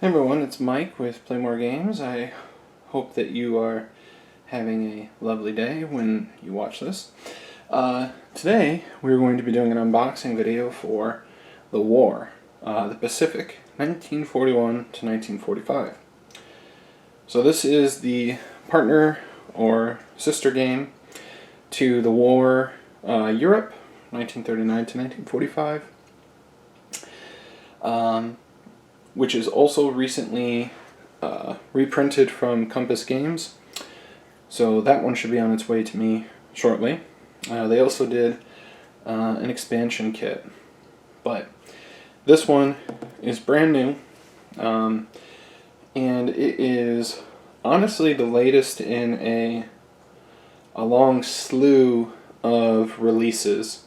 Hey everyone, it's Mike with Play More Games. I hope that you are having a lovely day when you watch this. Today we're going to be doing an unboxing video for The War, the Pacific, 1941 to 1945. So this is the partner or sister game to The War Europe, 1939 to 1945. Which is also recently reprinted from Compass Games. So that one should be on its way to me shortly. They also did an expansion kit. But this one is brand new. And it is honestly the latest in a long slew of releases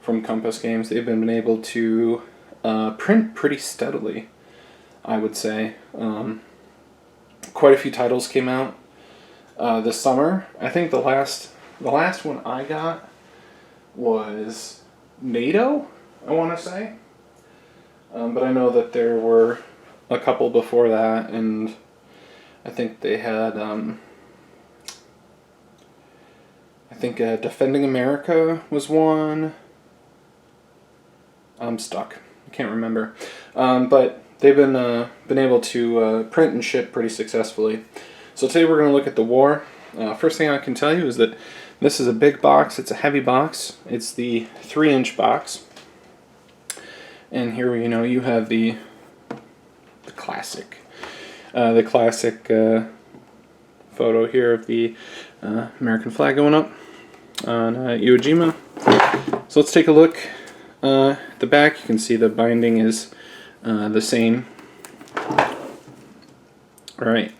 from Compass Games. They've been able to print pretty steadily, I would say. Quite a few titles came out this summer. I think the last one I got was NATO, I want to say. But I know that there were a couple before that, and I think they had, Defending America was one. I'm stuck. I can't remember. But they've been able to print and ship pretty successfully. So today we're going to look at The War. First thing I can tell you is that this is a big box. It's a heavy box. It's the 3-inch box. And here you have the classic photo here of the American flag going up on Iwo Jima. So let's take a look. At the back, you can see the binding is the same. Alright,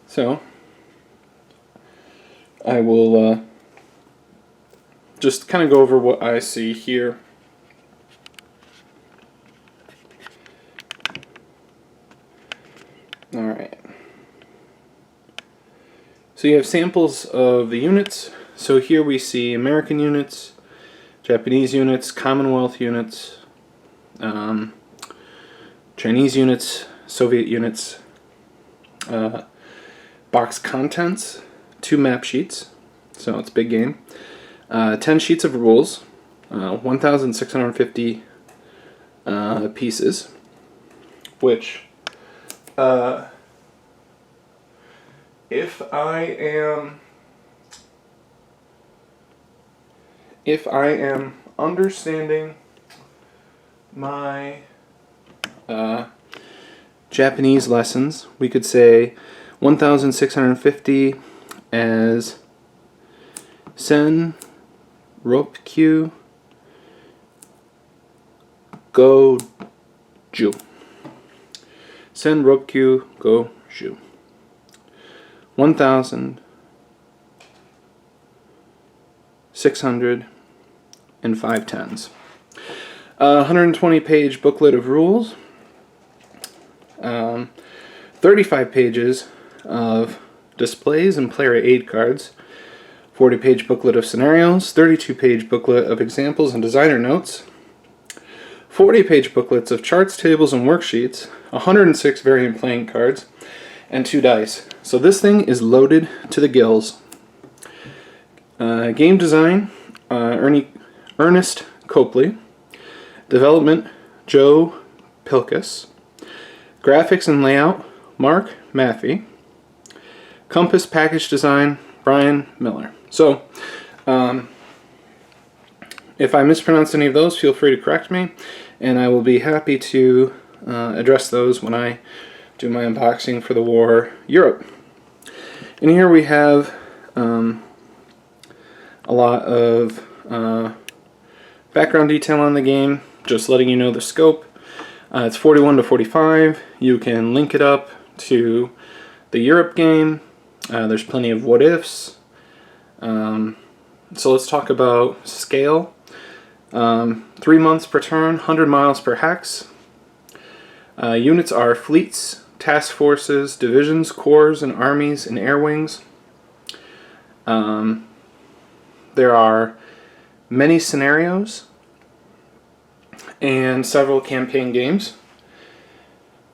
so I will just kind of go over what I see here. Alright, so you have samples of the units. So here we see American units, Japanese units, Commonwealth units, Chinese units, Soviet units, box contents, 2 map sheets, so it's a big game, 10 sheets of rules, 1,650 pieces, which, if I am understanding my Japanese lessons, we could say 1,650 as Sen Ropkyu Go-ju. Sen Ropkyu Go-ju. 1,605 tens. 120-page booklet of rules. 35 pages of displays and player aid cards. 40-page booklet of scenarios. 32-page booklet of examples and designer notes. 40-page booklets of charts, tables, and worksheets. 106 variant playing cards. And 2 dice. So this thing is loaded to the gills. Game design, Ernest Copley. Development, Joe Pilkus. Graphics and layout, Mark Maffey. Compass package design, Brian Miller. So, if I mispronounce any of those, feel free to correct me, and I will be happy to address those when I do my unboxing for The War Europe. And here we have a lot of background detail on the game, just letting you know the scope. It's 41 to 45. You can link it up to the Europe game. There's plenty of what ifs. So let's talk about scale. 3 months per turn, 100 miles per hex. Units are fleets, task forces, divisions, corps, and armies, and air wings. There are many scenarios and several campaign games.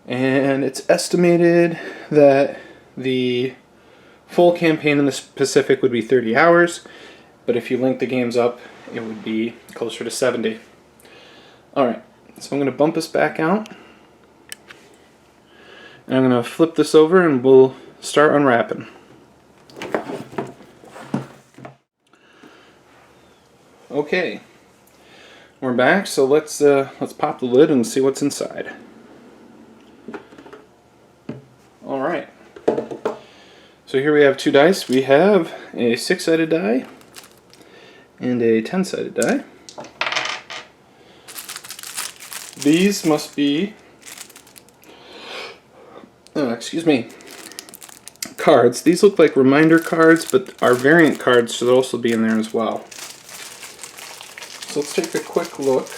And it's estimated that the full campaign in the Pacific would be 30 hours, but if you link the games up, it would be closer to 70. Alright, so I'm going to bump this back out. And I'm going to flip this over and we'll start unwrapping. Okay, we're back, so let's pop the lid and see what's inside. Alright, so here we have two dice. We have a 6-sided die and a 10-sided die. These must be, excuse me, cards. These look like reminder cards, but our variant cards should also be in there as well. So let's take a quick look.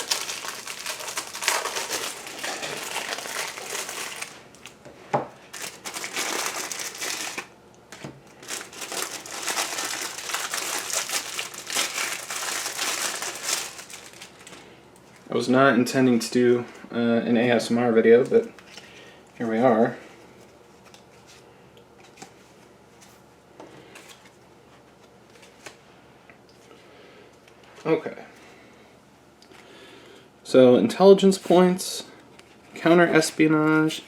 I was not intending to do an ASMR video, but here we are. Okay. So, intelligence points, counter-espionage,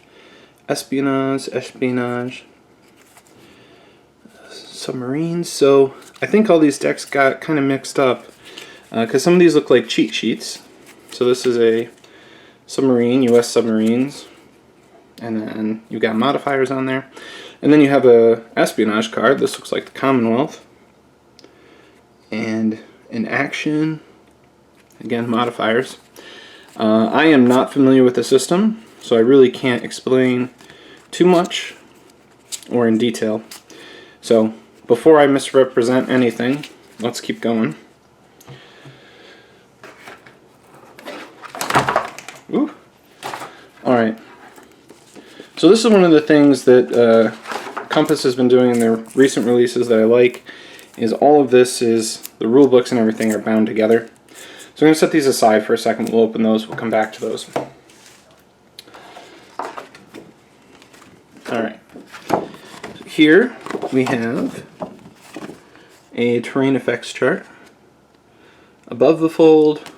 espionage, submarines. So, I think all these decks got kind of mixed up, because some of these look like cheat sheets. So this is a submarine, U.S. submarines, and then you've got modifiers on there. And then you have a espionage card. This looks like the Commonwealth. And in action, again, modifiers. I am not familiar with the system, so I really can't explain too much or in detail. So before I misrepresent anything, let's keep going. Ooh. Alright. So this is one of the things that Compass has been doing in their recent releases that I like, is all of this is, the rule books and everything are bound together. So I'm going to set these aside for a second. We'll open those. We'll come back to those. Alright. Here we have a terrain effects chart. Above the fold,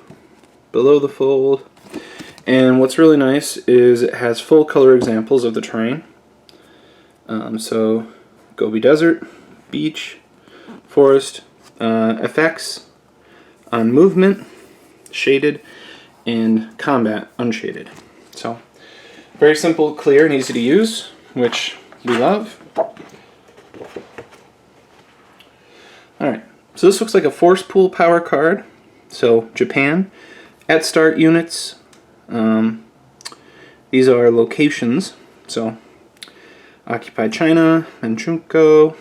below the fold. And what's really nice is it has full color examples of the terrain. So Gobi Desert, beach, forest, effects on movement, shaded, and combat, unshaded. So very simple, clear, and easy to use, which we love. Alright, so this looks like a force pool power card. So Japan, at start units. These are locations, so occupied China, Manchukuo,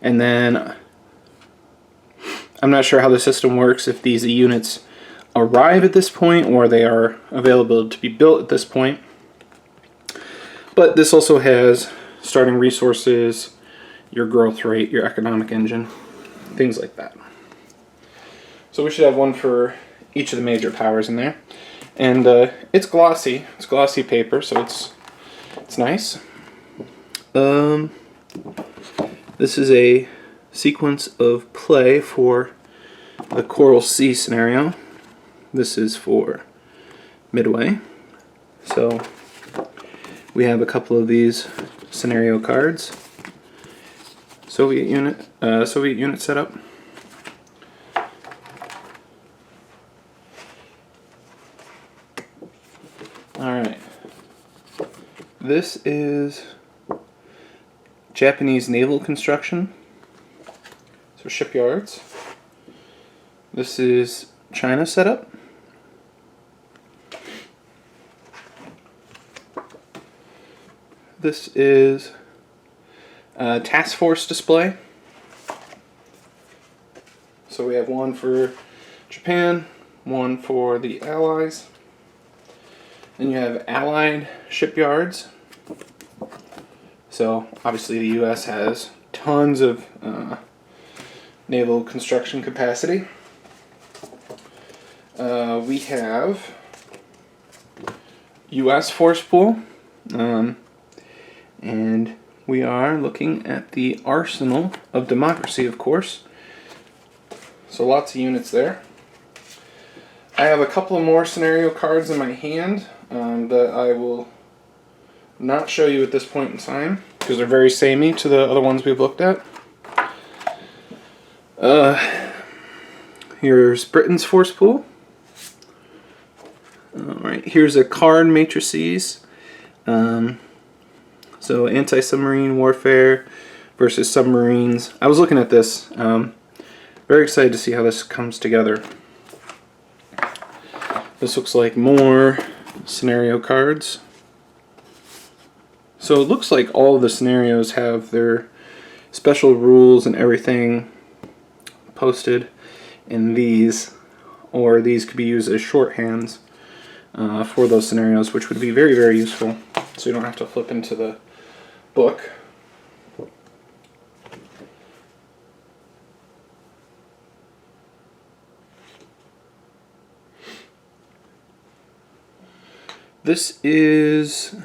and then I'm not sure how the system works, if these units arrive at this point or they are available to be built at this point. But this also has starting resources, your growth rate, your economic engine, things like that. So we should have one for each of the major powers in there. And it's glossy. It's glossy paper, so it's nice. This is a sequence of play for the Coral Sea scenario. This is for Midway. So we have a couple of these scenario cards. Soviet unit setup. Alright, this is Japanese naval construction, so shipyards. This is China setup. This is task force display. So we have one for Japan, one for the Allies. Then you have Allied shipyards. So obviously the U.S. has tons of naval construction capacity. We have U.S. force pool. And we are looking at the Arsenal of Democracy, of course. So lots of units there. I have a couple of more scenario cards in my hand that I will not show you at this point in time because they're very samey to the other ones we've looked at. Here's Britain's force pool. Alright, here's a card matrices. So Anti-Submarine Warfare versus submarines. I was looking at this. Very excited to see how this comes together. This looks like more scenario cards. So it looks like all of the scenarios have their special rules and everything posted in these, or these could be used as shorthands for those scenarios, which would be very, very useful. So you don't have to flip into the book. This is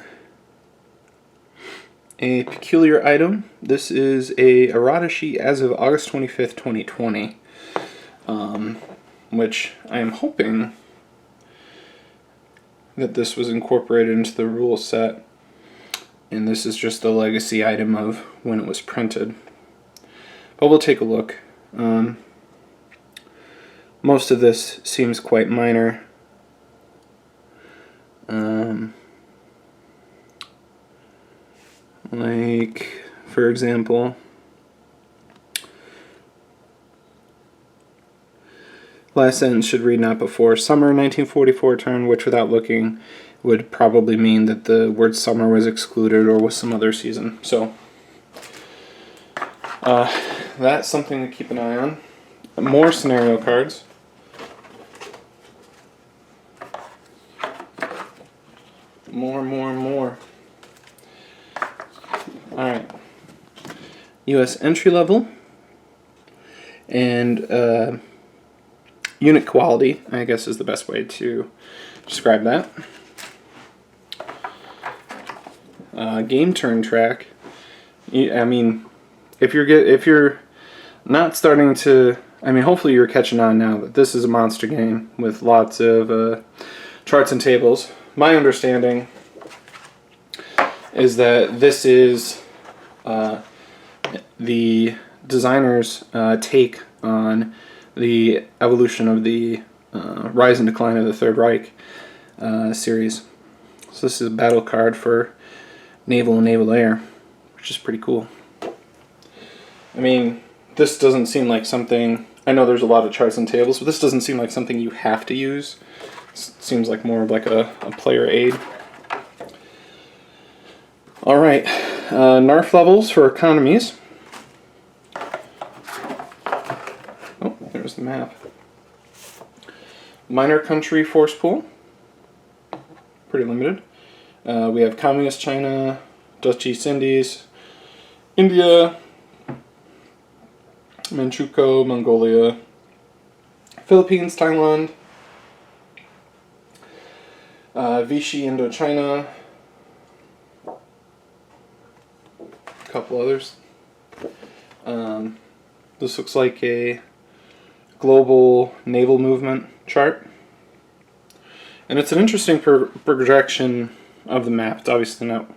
a peculiar item. This is a errata sheet as of August 25th, 2020, which I am hoping that this was incorporated into the rule set, and this is just the legacy item of when it was printed. But we'll take a look. Most of this seems quite minor. Like, for example, last sentence should read not before summer 1944 turn, which without looking would probably mean that the word summer was excluded or was some other season. So that's something to keep an eye on. More scenario cards. More. Alright. US entry level and unit quality, I guess, is the best way to describe that. Game turn track. I mean, if you're not starting to, I mean, hopefully you're catching on now that this is a monster game with lots of charts and tables. My understanding is that this is the designer's take on the evolution of the Rise and Decline of the Third Reich series. So this is a battle card for naval and naval air, which is pretty cool. I mean, this doesn't seem like something, I know there's a lot of charts and tables, but this doesn't seem like something you have to use. It seems like more of like a player aid. Alright, NARF levels for economies. Oh, there's the map. Minor country force pool. Pretty limited. We have Communist China, Dutch East Indies, India, Manchukuo, Mongolia, Philippines, Thailand, Vichy, Indochina, a couple others. This looks like a global naval movement chart. And it's an interesting projection of the map. It's obviously not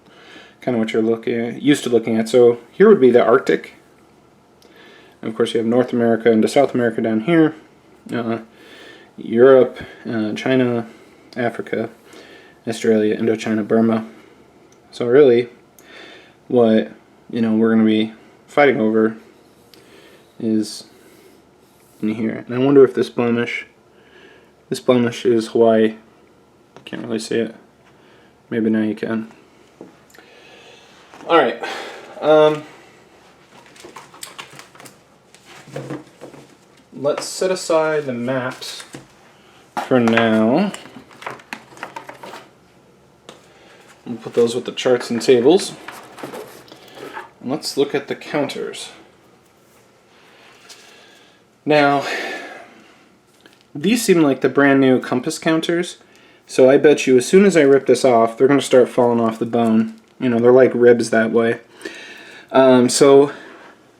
kind of what you're used to looking at. So here would be the Arctic. And of course you have North America and South America down here. Europe, China, Africa, Australia, Indochina, Burma. So really what we're going to be fighting over is in here. And I wonder if this blemish is Hawaii. Can't really see it. Maybe now you can. Alright. Let's set aside the maps for now. We'll put those with the charts and tables. And let's look at the counters. Now, these seem like the brand new compass counters. So I bet you as soon as I rip this off, they're going to start falling off the bone. You know, they're like ribs that way. So,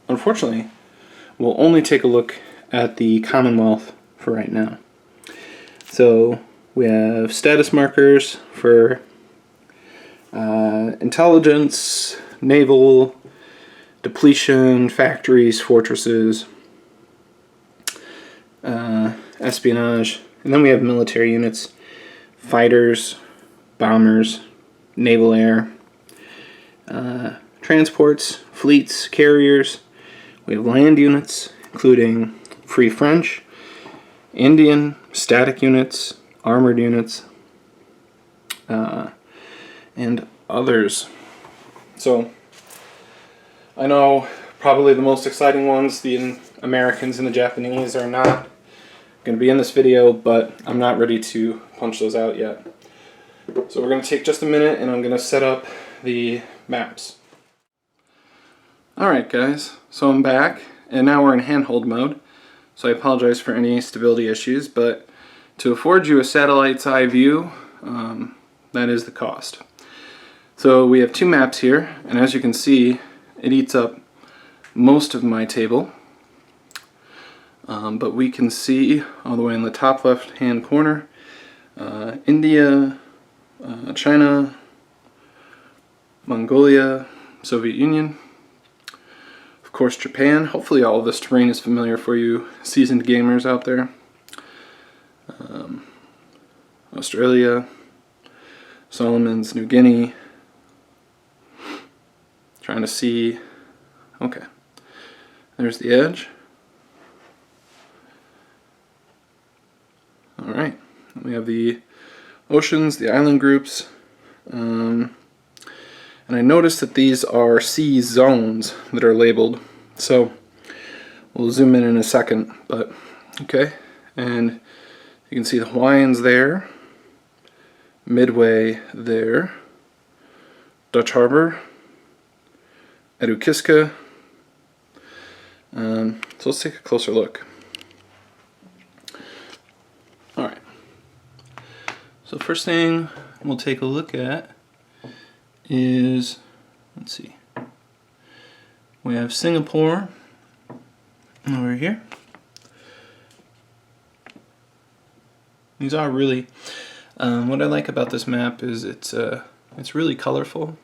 unfortunately, we'll only take a look at the Commonwealth for right now. So, we have status markers for intelligence, naval, depletion, factories, fortresses, espionage, and then we have military units, fighters, bombers, naval air, transports, fleets, carriers. We have land units, including Free French, Indian, static units, armored units, and others. So, I know probably the most exciting ones, the Americans and the Japanese, are not going to be in this video, but I'm not ready to punch those out yet. So we're going to take just a minute and I'm going to set up the maps. Alright guys, so I'm back and now we're in handhold mode. So I apologize for any stability issues, but to afford you a satellite's eye view, that is the cost. So we have two maps here, and as you can see, it eats up most of my table. But we can see all the way in the top left hand corner, India, China, Mongolia, Soviet Union, of course Japan. Hopefully all of this terrain is familiar for you seasoned gamers out there. Australia, Solomons, New Guinea. Trying to see, okay, there's the edge. Alright, we have the oceans, the island groups, and I noticed that these are sea zones that are labeled, so we'll zoom in a second, but okay, and you can see the Hawaiians there, Midway there, Dutch Harbor, Edukiska. So let's take a closer look. Alright, so first thing we'll take a look at is, let's see, we have Singapore over here. These are really, what I like about this map is it's really colorful.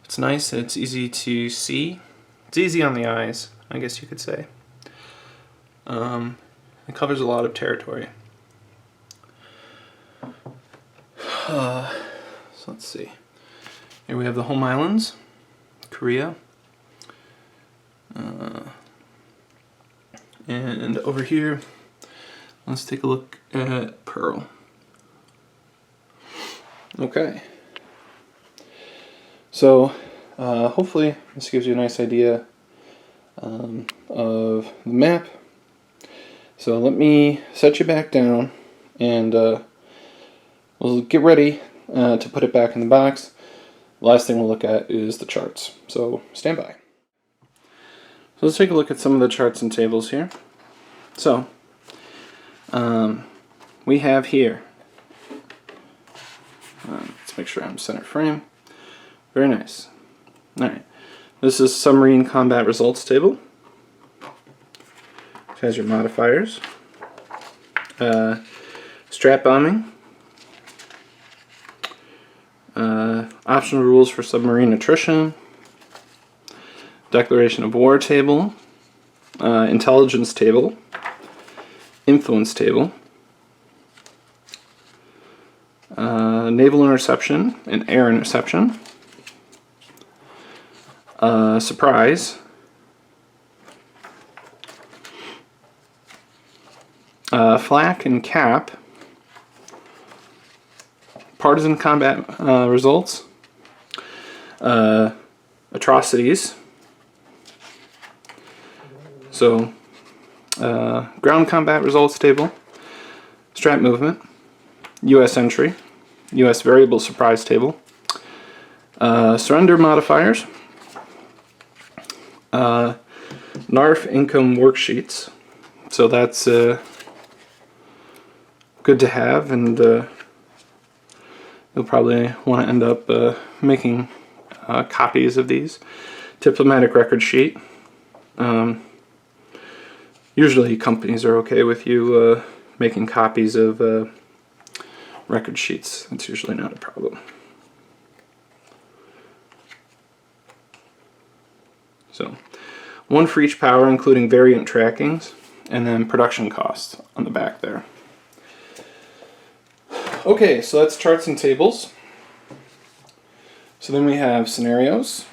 It's nice, it's easy to see. It's easy on the eyes, I guess you could say. It covers a lot of territory. So let's see. Here we have the home islands, Korea. And over here, let's take a look at Pearl. Okay. So, hopefully this gives you a nice idea of the map. So let me set you back down and we'll get ready to put it back in the box. The last thing we'll look at is the charts. So stand by. So let's take a look at some of the charts and tables here. So, we have here, let's make sure I'm center frame. Very nice. Alright, this is submarine combat results table. It has your modifiers. Strat bombing. Optional rules for submarine attrition. Declaration of war table. Intelligence table. Influence table. Naval interception and air interception. Surprise. Flak and cap. Partisan combat results. Atrocities. So, ground combat results table. Strat movement. U.S. entry. U.S. variable surprise table. Surrender modifiers. NARF income worksheets. So that's good to have, and you'll probably want to end up making copies of these. Diplomatic record sheet. Usually companies are okay with you making copies of record sheets. That's usually not a problem. So, one for each power, including variant trackings, and then production costs on the back there. Okay, so that's charts and tables. So then we have scenarios.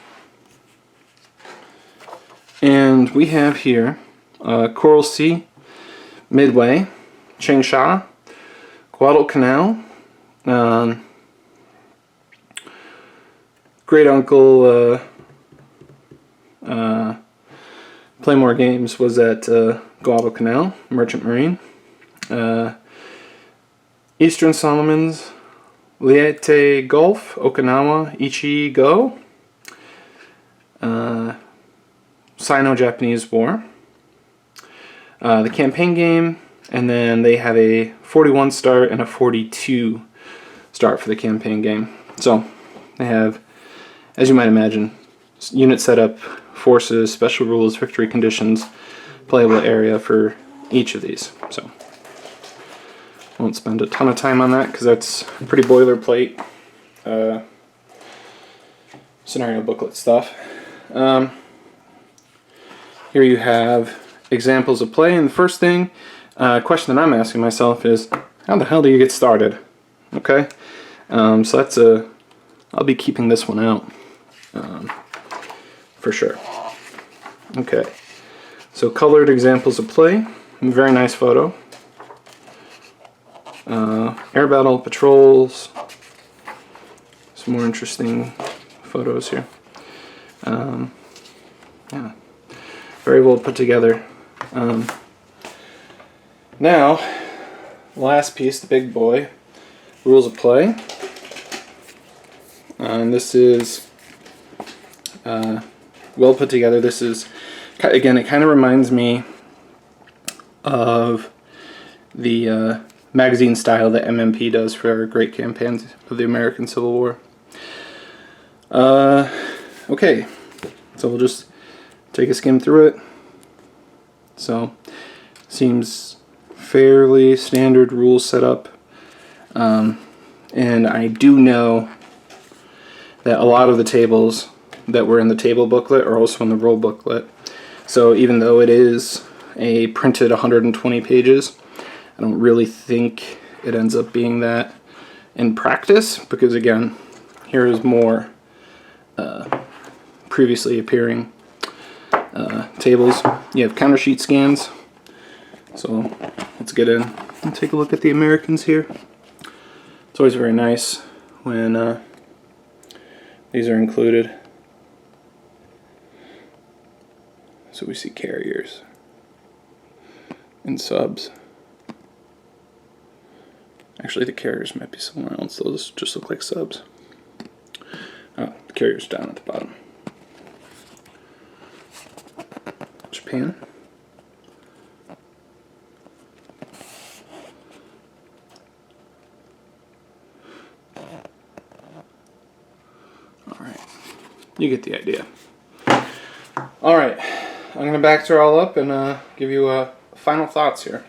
And we have here Coral Sea, Midway, Changsha, Guadalcanal, Great Uncle Play More Games was at Guadalcanal, Merchant Marine. Eastern Solomons, Leyte Gulf, Okinawa, Ichigo. Sino-Japanese War. The campaign game, and then they have a 41 start and a 42 start for the campaign game. So they have, as you might imagine, unit setup, forces, special rules, victory conditions, playable area for each of these. So I won't spend a ton of time on that because that's pretty boilerplate scenario booklet stuff. Here you have examples of play, and the first thing, question that I'm asking myself is, how the hell do you get started? Okay, so that's I'll be keeping this one out for sure. Okay, so colored examples of play, very nice photo. Air battle, patrols, some more interesting photos here. Yeah. Very well put together. Now, last piece, the big boy, rules of play. And this is well put together. This is, again, it kind of reminds me of the magazine style that MMP does for our great campaigns of the American Civil War. Okay, so we'll just take a skim through it. So, seems fairly standard rule setup. And I do know that a lot of the tables that were in the table booklet are also in the rule booklet. So even though it is a printed 120 pages, I don't really think it ends up being that in practice, because again, here is more previously appearing tables. You have counter sheet scans. So let's get in and take a look at the Americans here. It's always very nice when these are included. So we see carriers and subs. Actually, the carriers might be somewhere else. Those just look like subs. Oh, the carrier's down at the bottom. Japan. Alright, you get the idea. Alright, I'm going to backtrack all up and give you final thoughts here.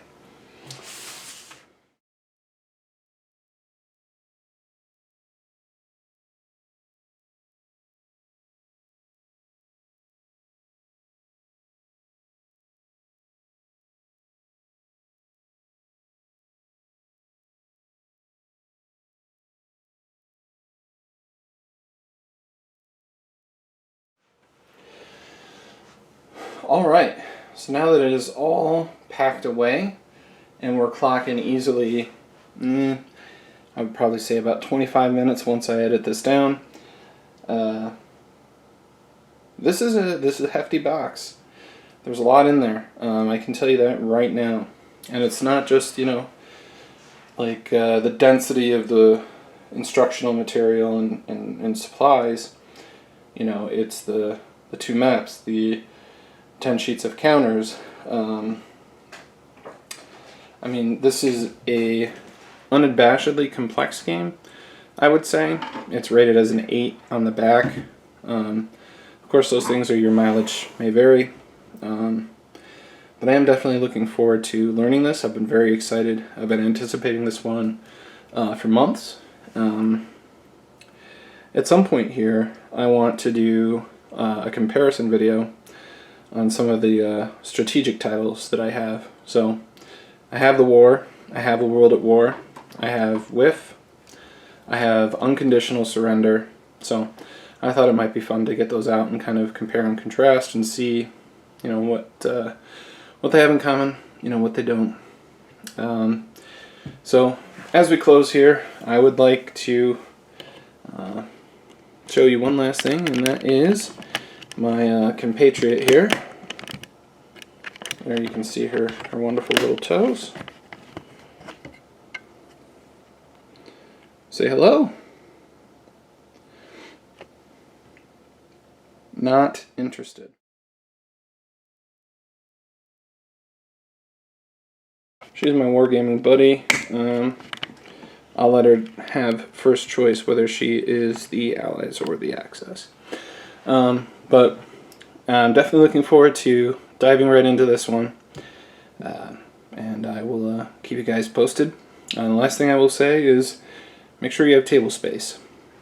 Alright, so now that it is all packed away and we're clocking easily, I would probably say about 25 minutes once I edit this down. This is a hefty box. There's a lot in there. I can tell you that right now. And it's not just, you know, like the density of the instructional material and supplies. You know, it's the two maps, the 10 sheets of counters. I mean, this is a unabashedly complex game. I would say. It's rated as an 8 on the back. Of course, those things are your mileage may vary. But I am definitely looking forward to learning this. I've been very excited. I've been anticipating this one for months. At some point here, I want to do a comparison video on some of the strategic titles that I have. So I have the War, I have a World at War, I have Whiff, I have Unconditional Surrender. So I thought it might be fun to get those out and kind of compare and contrast and see, you know, what they have in common, you know, what they don't. So as we close here, I would like to show you one last thing, and that is my compatriot here. There you can see her wonderful little toes. Say hello. Not interested. She's my wargaming buddy. I'll let her have first choice whether she is the Allies or the Axis. But I'm definitely looking forward to diving right into this one. And I will keep you guys posted. The last thing I will say is make sure you have table space.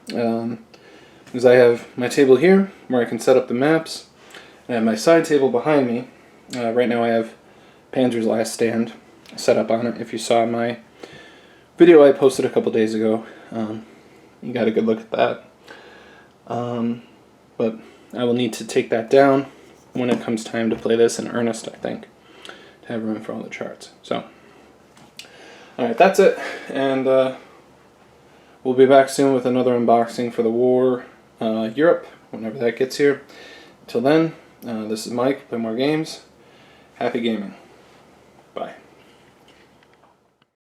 Because I have my table here where I can set up the maps. I have my side table behind me. Right now I have Panzer's Last Stand set up on it. If you saw my video I posted a couple days ago, you got a good look at that. But I will need to take that down when it comes time to play this in earnest, I think, to have room for all the charts. So, alright, that's it, and we'll be back soon with another unboxing for the War Europe, whenever that gets here. Until then, this is Mike, Play More Games. Happy gaming. Bye.